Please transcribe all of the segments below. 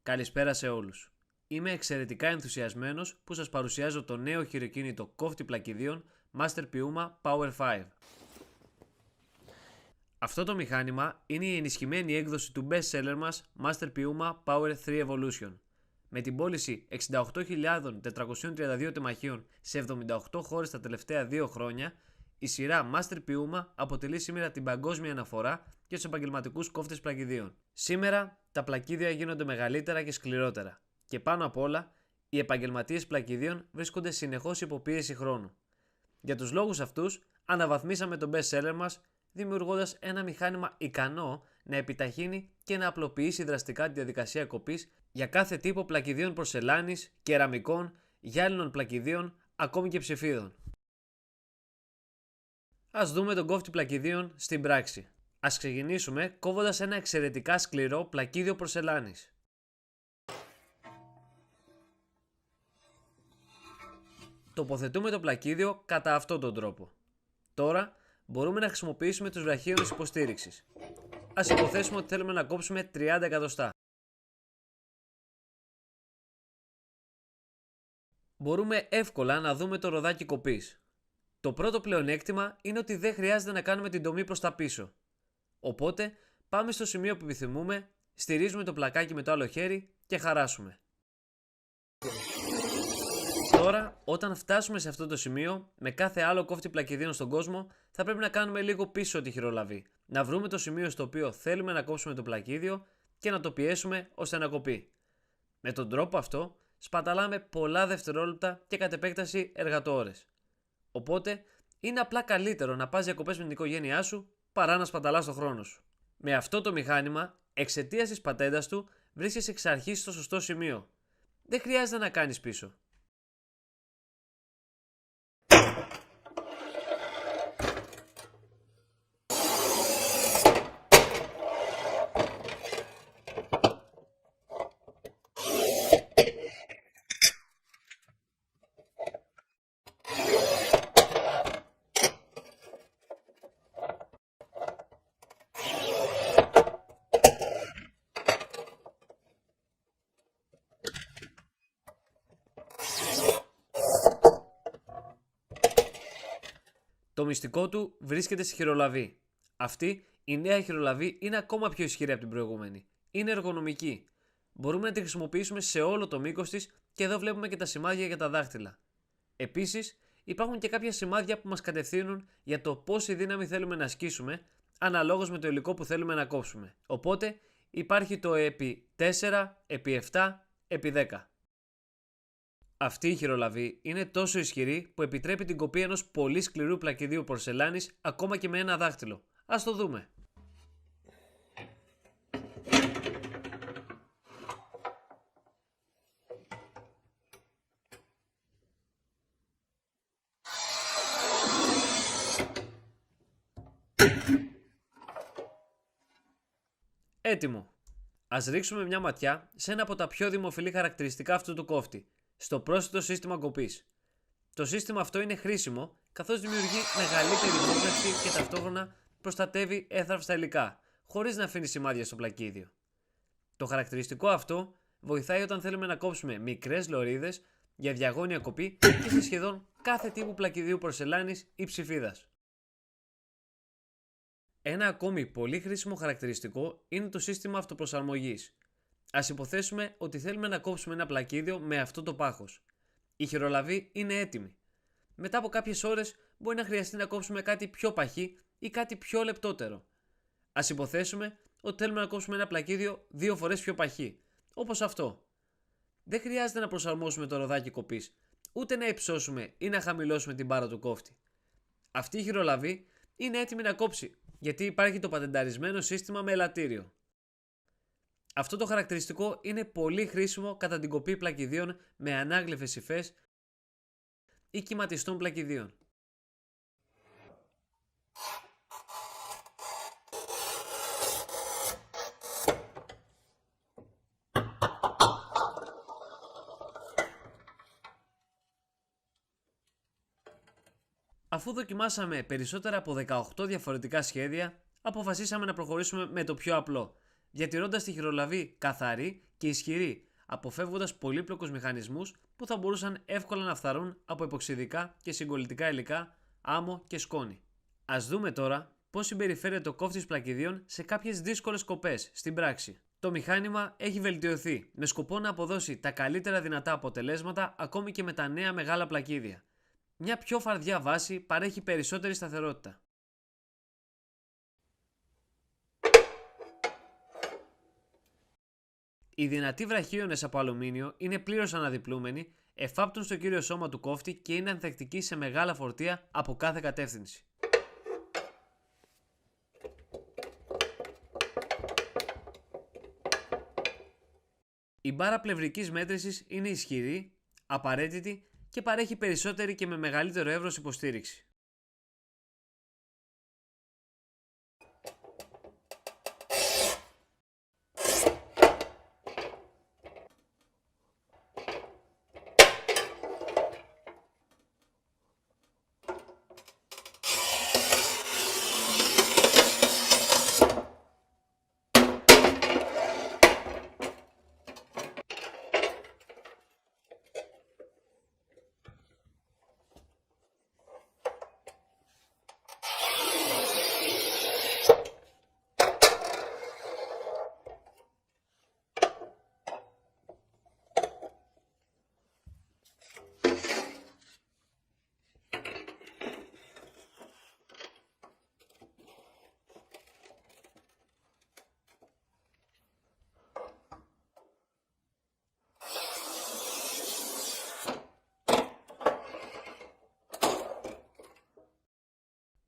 Καλησπέρα σε όλους. Είμαι εξαιρετικά ενθουσιασμένος που σας παρουσιάζω το νέο χειροκίνητο κόφτη πλακιδίων Master Puma Power 5. Αυτό το μηχάνημα είναι η ενισχυμένη έκδοση του best seller μας Master Puma Power 3 Evolution. Με την πώληση 68.432 τεμαχίων σε 78 χώρες τα τελευταία 2 χρόνια, η σειρά Master Puma αποτελεί σήμερα την παγκόσμια αναφορά για τους επαγγελματικούς κόφτες πλακιδίων. Σήμερα τα πλακίδια γίνονται μεγαλύτερα και σκληρότερα και πάνω απ' όλα οι επαγγελματίες πλακιδίων βρίσκονται συνεχώς υπό πίεση χρόνου. Για τους λόγους αυτούς αναβαθμίσαμε τον best seller μας δημιουργώντας ένα μηχάνημα ικανό να επιταχύνει και να απλοποιήσει δραστικά τη διαδικασία κοπής για κάθε τύπο πλακιδίων πορσελάνης, κεραμικών, γυάλινων πλακιδίων, ακόμη και ψηφίδων. Ας δούμε τον κόφτη πλακιδίων στην πράξη. Ας ξεκινήσουμε κόβοντας ένα εξαιρετικά σκληρό πλακίδιο πορσελάνης. Τοποθετούμε το πλακίδιο κατά αυτόν τον τρόπο. Τώρα μπορούμε να χρησιμοποιήσουμε τους βραχίονες υποστήριξης. Ας υποθέσουμε ότι θέλουμε να κόψουμε 30 εκατοστά. Μπορούμε εύκολα να δούμε το ροδάκι κοπής. Το πρώτο πλεονέκτημα είναι ότι δεν χρειάζεται να κάνουμε την τομή προς τα πίσω. Οπότε πάμε στο σημείο που επιθυμούμε, στηρίζουμε το πλακάκι με το άλλο χέρι και χαράσουμε. Τώρα, όταν φτάσουμε σε αυτό το σημείο, με κάθε άλλο κόφτη πλακιδίων στον κόσμο, θα πρέπει να κάνουμε λίγο πίσω τη χειρολαβή. Να βρούμε το σημείο στο οποίο θέλουμε να κόψουμε το πλακίδιο και να το πιέσουμε ώστε να κοπεί. Με τον τρόπο αυτό, σπαταλάμε πολλά δευτερόλεπτα και κατ' επέκταση εργατόρες. Οπότε, είναι απλά καλύτερο να πας διακοπές με την οικογένειά σου παρά να σπαταλάς τον χρόνο σου. Με αυτό το μηχάνημα, εξαιτίας της πατέντας του, βρίσκεσαι εξ αρχής στο σωστό σημείο. Δεν χρειάζεται να κάνεις πίσω. Το μυστικό του βρίσκεται στη χειρολαβή. Αυτή η νέα χειρολαβή είναι ακόμα πιο ισχυρή από την προηγούμενη. Είναι εργονομική. Μπορούμε να τη χρησιμοποιήσουμε σε όλο το μήκος της και εδώ βλέπουμε και τα σημάδια για τα δάχτυλα. Επίσης, υπάρχουν και κάποια σημάδια που μας κατευθύνουν για το πόση δύναμη θέλουμε να ασκήσουμε, αναλόγως με το υλικό που θέλουμε να κόψουμε. Οπότε υπάρχει το επί 4, επί 7, επί 10. Αυτή η χειρολαβή είναι τόσο ισχυρή που επιτρέπει την κοπή ενός πολύ σκληρού πλακιδίου πορσελάνης ακόμα και με ένα δάχτυλο. Ας το δούμε. Έτοιμο. Ας ρίξουμε μια ματιά σε ένα από τα πιο δημοφιλή χαρακτηριστικά αυτού του κόφτη, στο πρόσθετο σύστημα κοπής. Το σύστημα αυτό είναι χρήσιμο καθώς δημιουργεί μεγαλύτερη μόχλευση και ταυτόχρονα προστατεύει έθραυστα υλικά, χωρίς να αφήνει σημάδια στο πλακίδιο. Το χαρακτηριστικό αυτό βοηθάει όταν θέλουμε να κόψουμε μικρές λωρίδες για διαγώνια κοπή και σε σχεδόν κάθε τύπου πλακιδίου πορσελάνης ή ψηφίδας. Ένα ακόμη πολύ χρήσιμο χαρακτηριστικό είναι το σύστημα αυτοπροσαρμογής. Ας υποθέσουμε ότι θέλουμε να κόψουμε ένα πλακίδιο με αυτό το πάχος. Η χειρολαβή είναι έτοιμη. Μετά από κάποιες ώρες μπορεί να χρειαστεί να κόψουμε κάτι πιο παχύ ή κάτι πιο λεπτότερο. Ας υποθέσουμε ότι θέλουμε να κόψουμε ένα πλακίδιο 2 φορές πιο παχύ, όπως αυτό. Δεν χρειάζεται να προσαρμόσουμε το ροδάκι κοπής, ούτε να υψώσουμε ή να χαμηλώσουμε την μπάρα του κόφτη. Αυτή η χειρολαβή είναι έτοιμη να κόψει, γιατί υπάρχει το πατενταρισμένο σύστημα με ελαττήριο. Αυτό το χαρακτηριστικό είναι πολύ χρήσιμο κατά την κοπή πλακιδίων με ανάγλυφες υφές ή κυματιστών πλακιδίων. Αφού δοκιμάσαμε περισσότερα από 18 διαφορετικά σχέδια, αποφασίσαμε να προχωρήσουμε με το πιο απλό. διατηρώντας τη χειρολαβή καθαρή και ισχυρή, αποφεύγοντας πολύπλοκους μηχανισμούς που θα μπορούσαν εύκολα να φθαρούν από εποξιδικά και συγκολλητικά υλικά, άμμο και σκόνη. Ας δούμε τώρα πώς συμπεριφέρεται ο κόφτης πλακιδίων σε κάποιες δύσκολες σκοπές στην πράξη. Το μηχάνημα έχει βελτιωθεί με σκοπό να αποδώσει τα καλύτερα δυνατά αποτελέσματα ακόμη και με τα νέα μεγάλα πλακίδια. Μια πιο φαρδιά βάση παρέχει περισσότερη σταθερότητα. Οι δυνατοί βραχίονες από αλουμίνιο είναι πλήρως αναδιπλούμενοι, εφάπτουν στο κύριο σώμα του κόφτη και είναι ανθεκτικοί σε μεγάλα φορτία από κάθε κατεύθυνση. Η μπάρα πλευρικής μέτρησης είναι ισχυρή, απαραίτητη και παρέχει περισσότερη και με μεγαλύτερο εύρος υποστήριξη.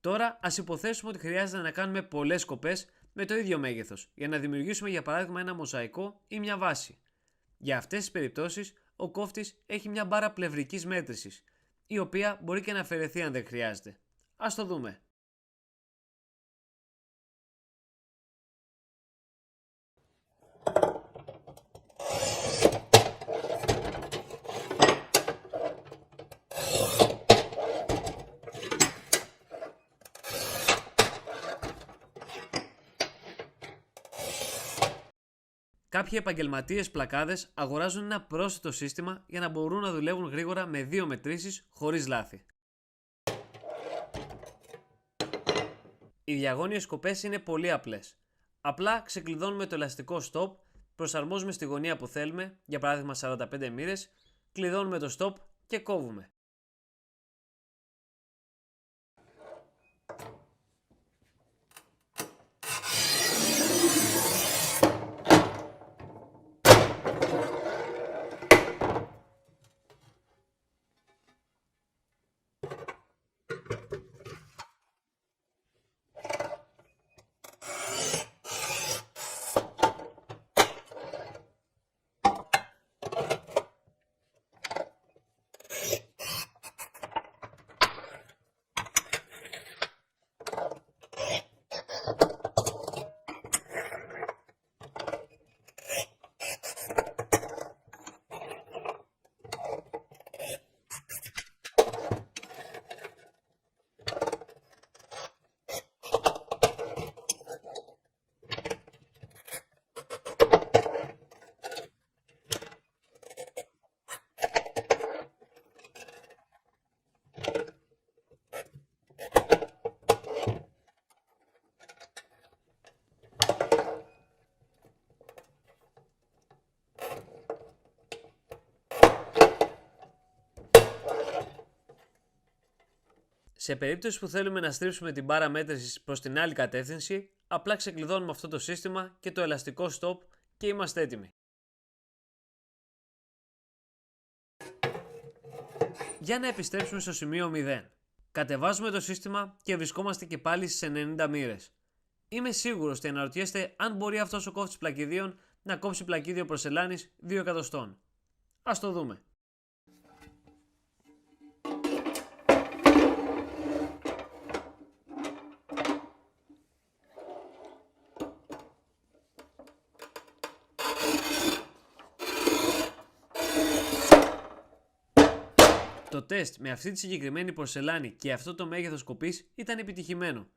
Τώρα ας υποθέσουμε ότι χρειάζεται να κάνουμε πολλές σκοπές με το ίδιο μέγεθος για να δημιουργήσουμε για παράδειγμα ένα μοσαϊκό ή μια βάση. Για αυτές τις περιπτώσεις ο κόφτης έχει μια μπάρα πλευρικής μέτρησης, η οποία μπορεί και να αφαιρεθεί αν δεν χρειάζεται. Ας το δούμε. Κάποιοι επαγγελματίες πλακάδες αγοράζουν ένα πρόσθετο σύστημα για να μπορούν να δουλεύουν γρήγορα με δύο μετρήσεις χωρίς λάθη. Οι διαγώνιες σκοπές είναι πολύ απλές. Απλά ξεκλειδώνουμε το ελαστικό stop, προσαρμόζουμε στη γωνία που θέλουμε, για παράδειγμα 45 μοίρες, κλειδώνουμε το stop και κόβουμε. Σε περίπτωση που θέλουμε να στρίψουμε την μπάρα μέτρησης προς την άλλη κατεύθυνση, απλά ξεκλειδώνουμε αυτό το σύστημα και το ελαστικό stop και είμαστε έτοιμοι. Για να επιστρέψουμε στο σημείο 0. Κατεβάζουμε το σύστημα και βρισκόμαστε και πάλι στις 90 μοίρες. Είμαι σίγουρος ότι αναρωτιέστε αν μπορεί αυτός ο κόφτης πλακιδίων να κόψει πλακίδιο πορσελάνης 2 εκατοστών. Ας το δούμε. Το τεστ με αυτή τη συγκεκριμένη πορσελάνη και αυτό το μέγεθος κοπής ήταν επιτυχημένο.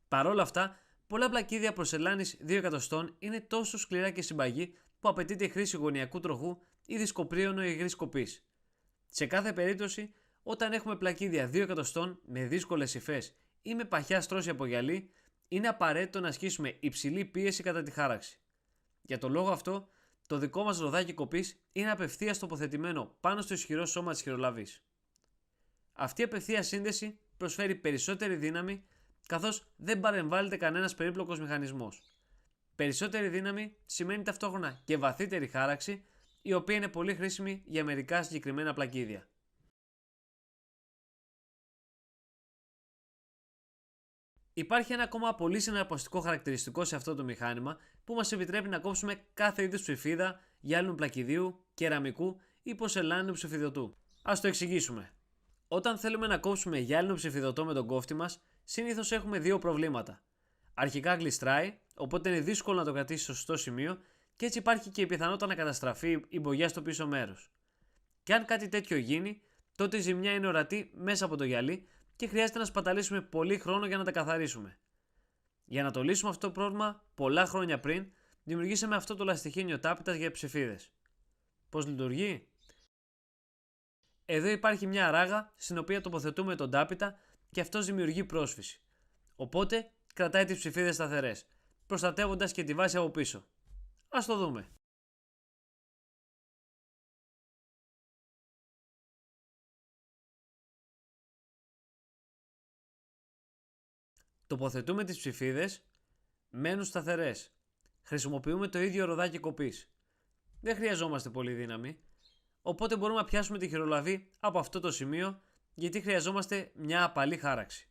Παρ' όλα αυτά, πολλά πλακίδια πορσελάνης 2 εκατοστών είναι τόσο σκληρά και συμπαγή που απαιτείται η χρήση γωνιακού τροχού ή δισκοπρίωνο υγρής σκοπής. Σε κάθε περίπτωση, όταν έχουμε πλακίδια 2 εκατοστών με δύσκολες υφές ή με παχιά στρώση από γυαλί, είναι απαραίτητο να ασκήσουμε υψηλή πίεση κατά τη χάραξη. Για τον λόγο αυτό, το δικό μας ροδάκι κοπής είναι απευθείας τοποθετημένο πάνω στο ισχυρό σώμα της χειρολαβής. Αυτή η απευθείας σύνδεση προσφέρει περισσότερη δύναμη, καθώς δεν παρεμβάλλεται κανένας περίπλοκος μηχανισμός. Περισσότερη δύναμη σημαίνει ταυτόχρονα και βαθύτερη χάραξη, η οποία είναι πολύ χρήσιμη για μερικά συγκεκριμένα πλακίδια. Υπάρχει ένα ακόμα πολύ συναρπαστικό χαρακτηριστικό σε αυτό το μηχάνημα που μας επιτρέπει να κόψουμε κάθε είδους ψηφίδα, γυάλινου πλακιδίου, κεραμικού ή πορσελάνιου ψηφιδωτού. Ας το εξηγήσουμε. Όταν θέλουμε να κόψουμε γυάλινο ψηφιδωτό με τον κόφτη μας, συνήθως έχουμε δύο προβλήματα. Αρχικά γλιστράει, οπότε είναι δύσκολο να το κρατήσει στο σωστό σημείο και έτσι υπάρχει και η πιθανότητα να καταστραφεί η μπογιά στο πίσω μέρος. Και αν κάτι τέτοιο γίνει, τότε η ζημιά είναι ορατή μέσα από το γυαλί και χρειάζεται να σπαταλήσουμε πολύ χρόνο για να τα καθαρίσουμε. Για να το λύσουμε αυτό το πρόβλημα, πολλά χρόνια πριν, δημιουργήσαμε αυτό το λαστιχένιο τάπητας για ψηφίδες. Πώς λειτουργεί? Εδώ υπάρχει μια ράγα στην οποία τοποθετούμε τον τάπητα και αυτός δημιουργεί πρόσφυση. Οπότε κρατάει τις ψηφίδες σταθερές, προστατεύοντας και τη βάση από πίσω. Ας το δούμε. Τοποθετούμε τις ψηφίδες, μένουν σταθερές. Χρησιμοποιούμε το ίδιο ροδάκι κοπής. Δεν χρειαζόμαστε πολύ δύναμη, οπότε μπορούμε να πιάσουμε τη χειρολαβή από αυτό το σημείο γιατί χρειαζόμαστε μια απαλή χάραξη.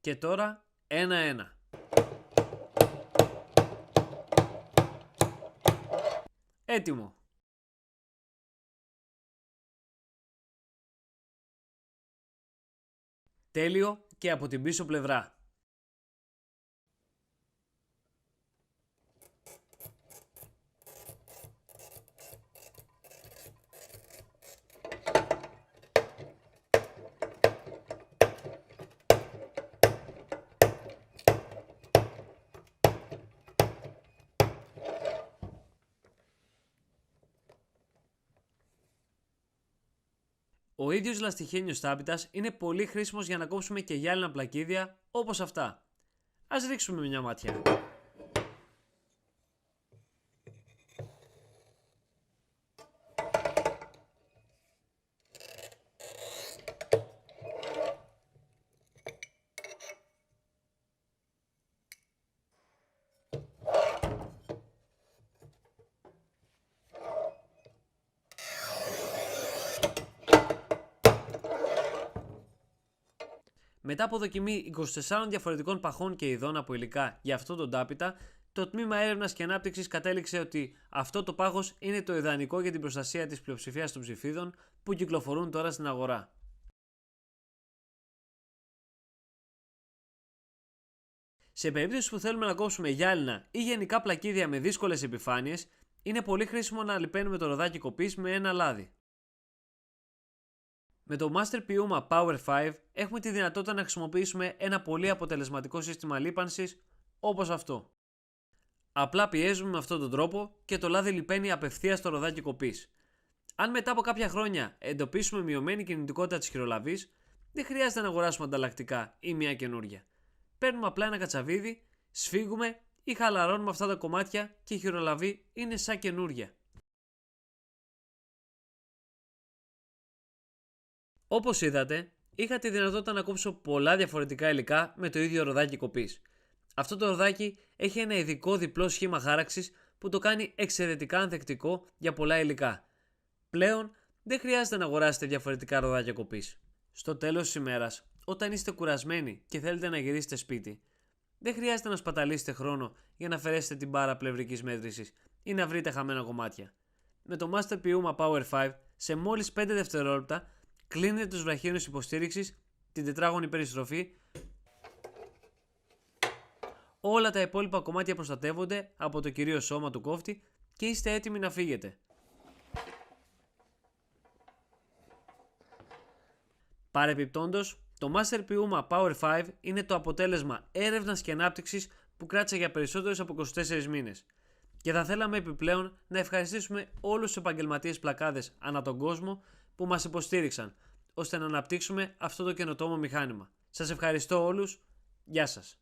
Και τώρα ένα-ένα. Έτοιμο. Τέλειο και από την πίσω πλευρά. Ο ίδιος λαστιχένιος τάπητας είναι πολύ χρήσιμος για να κόψουμε και γυάλινα πλακίδια όπως αυτά. Ας ρίξουμε μια ματιά. Μετά από δοκιμή 24 διαφορετικών παχών και ειδών από υλικά για αυτό το τάπητα, το τμήμα έρευνας και ανάπτυξης κατέληξε ότι αυτό το πάχος είναι το ιδανικό για την προστασία της πλειοψηφίας των ψηφίδων που κυκλοφορούν τώρα στην αγορά. Σε περίπτωση που θέλουμε να κόψουμε γυάλινα ή γενικά πλακίδια με δύσκολες επιφάνειες, είναι πολύ χρήσιμο να λιπαίνουμε το ροδάκι κοπής με ένα λάδι. Με το Master Piuma Power 5 έχουμε τη δυνατότητα να χρησιμοποιήσουμε ένα πολύ αποτελεσματικό σύστημα λίπανσης όπως αυτό. Απλά πιέζουμε με αυτόν τον τρόπο και το λάδι λιπαίνει απευθείας στο ροδάκι κοπής. Αν μετά από κάποια χρόνια εντοπίσουμε μειωμένη κινητικότητα της χειρολαβής, δεν χρειάζεται να αγοράσουμε ανταλλακτικά ή μια καινούρια. Παίρνουμε απλά ένα κατσαβίδι, σφίγγουμε ή χαλαρώνουμε αυτά τα κομμάτια και η χειρολαβή είναι σαν καινούρια. Όπως είδατε, είχα τη δυνατότητα να κόψω πολλά διαφορετικά υλικά με το ίδιο ροδάκι κοπής. Αυτό το ροδάκι έχει ένα ειδικό διπλό σχήμα χάραξης που το κάνει εξαιρετικά ανθεκτικό για πολλά υλικά. Πλέον δεν χρειάζεται να αγοράσετε διαφορετικά ροδάκια κοπής. Στο τέλος της ημέρας, όταν είστε κουρασμένοι και θέλετε να γυρίσετε σπίτι, δεν χρειάζεται να σπαταλήσετε χρόνο για να αφαιρέσετε την μπάρα πλευρικής μέτρησης ή να βρείτε χαμένα κομμάτια. Με το Master Piuma Power 5, σε μόλις 5 δευτερόλεπτα, κλείνετε τους βραχίωνες υποστήριξης, την τετράγωνη περιστροφή, όλα τα υπόλοιπα κομμάτια προστατεύονται από το κυρίω σώμα του κόφτη και είστε έτοιμοι να φύγετε. Παρεπιπτόντως, το Master Puma Power 5 είναι το αποτέλεσμα έρευνας και ανάπτυξης που κράτησε για περισσότερους από 24 μήνες. Και θα θέλαμε επιπλέον να ευχαριστήσουμε όλους τους επαγγελματίες πλακάδες ανά τον κόσμο που μας υποστήριξαν, ώστε να αναπτύξουμε αυτό το καινοτόμο μηχάνημα. Σας ευχαριστώ όλους. Γεια σας.